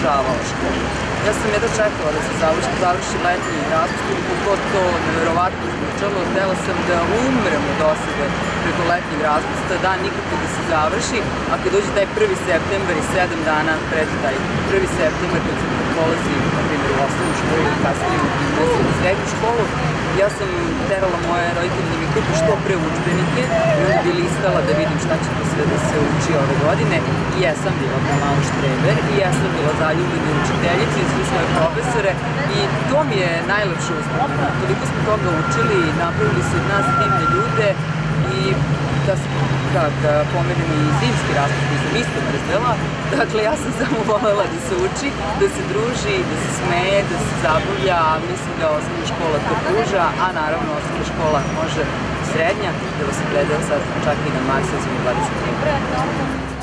obožavala školu. Ja sam jedva čekala da se završi letnji raspust, koliko god to neverovatno zvučalo. Htela sam da umrem od dosade preko letnjeg raspusta, dan nikako da se završi, a kad dođe taj 1. septembar i 7 dana pred taj 1. septembar, kad se polazi, na primjer, u osnovnu školu ili kasnije u gimnaziju i srednju školu, ja sam terala moje roditelje da mi kupi što pre udžbenike i onda bi listala da vidim šta će to sve da se uči ove godine. I jesam bila malo štreber i jesam bila zaljubljena učiteljica i svi svoje profesore i to mi je najlepše uspomenu. Toliko smo toga učili, napravili su od nas divne ljude i da pomenem i zimski raspust koji sam isto mrzela. Dakle, ja sam samo volela da se uči, da se druži, da se smeje, da se zabavlja. Mislim da osnovna škola to pruža, a naravno osnovna škola može srednja, da vas gleda sad čak i na Marsovskom 23.